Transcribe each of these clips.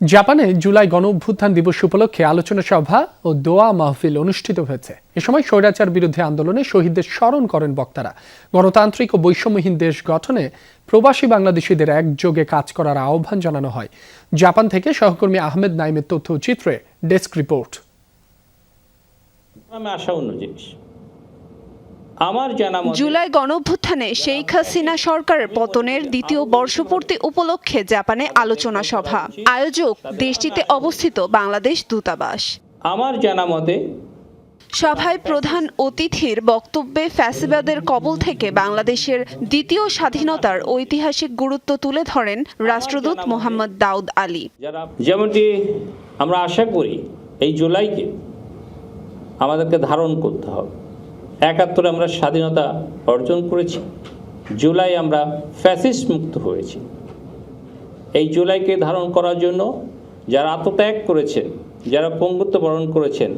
জাপানে জুলাই গণঅভ্যুত্থান দিবস উপলক্ষে আলোচনা সভা ও দোয়া মাহফিল অনুষ্ঠিত হয়েছে। এ সময় স্বৈরাচার বিরুদ্ধে আন্দোলনে শহীদদের স্মরণ করেন বক্তারা। গণতান্ত্রিক ও বৈষম্যহীন দেশ গঠনে প্রবাসী বাংলাদেশিদের একযোগে কাজ করার আহ্বান জানানো হয়। জাপান থেকে সহকর্মী আহমেদ নাইমের তথ্য চিত্রে ডেস্ক রিপোর্ট। জুলাই গণঅভ্যুত্থানে শেখ হাসিনা সরকারের পতনের দ্বিতীয় বর্ষপূর্তি উপলক্ষে জাপানে আলোচনা সভা। আয়োজক দেশটিতে অবস্থিত বাংলাদেশ দূতাবাস। আমার জানা মতে সভায় প্রধান অতিথির বক্তব্যে ফ্যাসিবাদের কবল থেকে বাংলাদেশের দ্বিতীয় স্বাধীনতার ঐতিহাসিক গুরুত্ব তুলে ধরেন রাষ্ট্রদূত মোহাম্মদ দাউদ আলী। যেমনটি আমরা আশা করি এই জুলাইকে আমাদেরকে ধারণ করতে হবে। ৭১ আমরা স্বাধীনতা অর্জন করেছি, জুলাই আমরা ফ্যাসিস্ট মুক্ত হয়েছি। এই জুলাইকে ধারণ করার জন্য যারা আত্মত্যাগ করেছেন, যারা পঙ্গুত্ব বরণ করেছেন,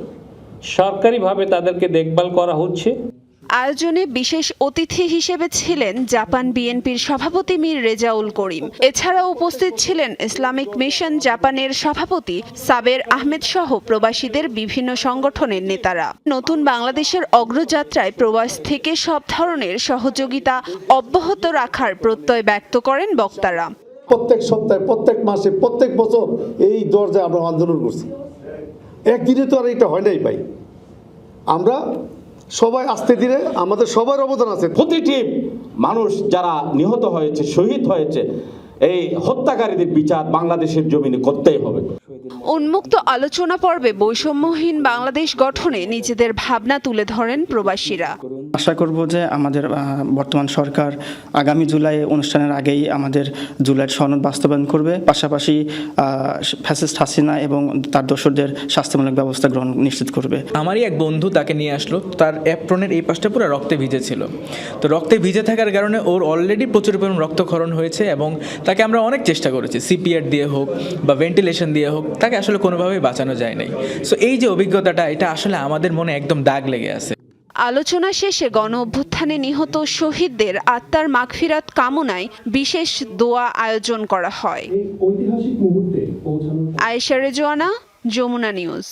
সরকারিভাবে তাদেরকে দেখভাল করা হচ্ছে। আয়োজনে বিশেষ অতিথি হিসেবে ছিলেন জাপান বিএনপির সভাপতি মীর রেজাউল করিম। এছাড়াও উপস্থিত ছিলেন ইসলামিক মিশন জাপানের সভাপতি সাবের আহমেদ সহ প্রবাসীদের বিভিন্ন সংগঠনের নেতারা। নতুন বাংলাদেশের অগ্রযাত্রায় প্রবাস থেকে সব ধরনের সহযোগিতা অব্যাহত রাখার প্রত্যয় ব্যক্ত করেন বক্তারা। প্রত্যেক সপ্তাহে, প্রত্যেক মাসে, প্রত্যেক বছর এই দরজায় আমরা আন্দোলন করছি। একদিনে তো আর এটা হয় নাই ভাই। আমরা সবাই আস্তে ধীরে, আমাদের সবার অবদান আছে। প্রতিটি মানুষ যারা নিহত হয়েছে, শহীদ হয়েছে, এই হত্যাকারীদের বিচার বাংলাদেশের জমিনে করতেই হবে। উন্মুক্ত আলোচনা পর্বে বৈষম্যহীন বাংলাদেশ গঠনে নিজেদের ভাবনা তুলে ধরেন প্রবাসীরা। আশা করব যে আমাদের বর্তমান সরকার আগামী জুলাই অনুষ্ঠানের আগেই আমাদের জুলাইয়ের সনদ বাস্তবায়ন করবে, পাশাপাশি ফ্যাসিস্ট হাসিনা এবং তার দোসরদের শাস্তিমূলক ব্যবস্থা গ্রহণ নিশ্চিত করবে। আমারই এক বন্ধু তাকে নিয়ে আসলো, তার অ্যাপ্রনের এই পাশটা পুরো রক্তে ভিজে ছিল। তো রক্তে ভিজে থাকার কারণে ওর অলরেডি প্রচুর পরিমাণ রক্তক্ষরণ হয়েছে এবং তাকে আমরা অনেক চেষ্টা করেছি, সিপিআর দিয়ে হোক বা ভেন্টিলেশন দিয়ে হোক, তাকে আসলে কোনোভাবেই বাঁচানো যায় নাই। সো এই যে অভিজ্ঞতাটা, এটা আসলে আমাদের মনে একদম দাগ লেগে আছে। আলোচনা শেষে গণ অভ্যুত্থানে নিহত শহীদদের আত্মার মাগফিরাত কামনায় বিশেষ দোয়া আয়োজন করা হয়। আয়েশা রেজওয়ানা, যমুনা নিউজ।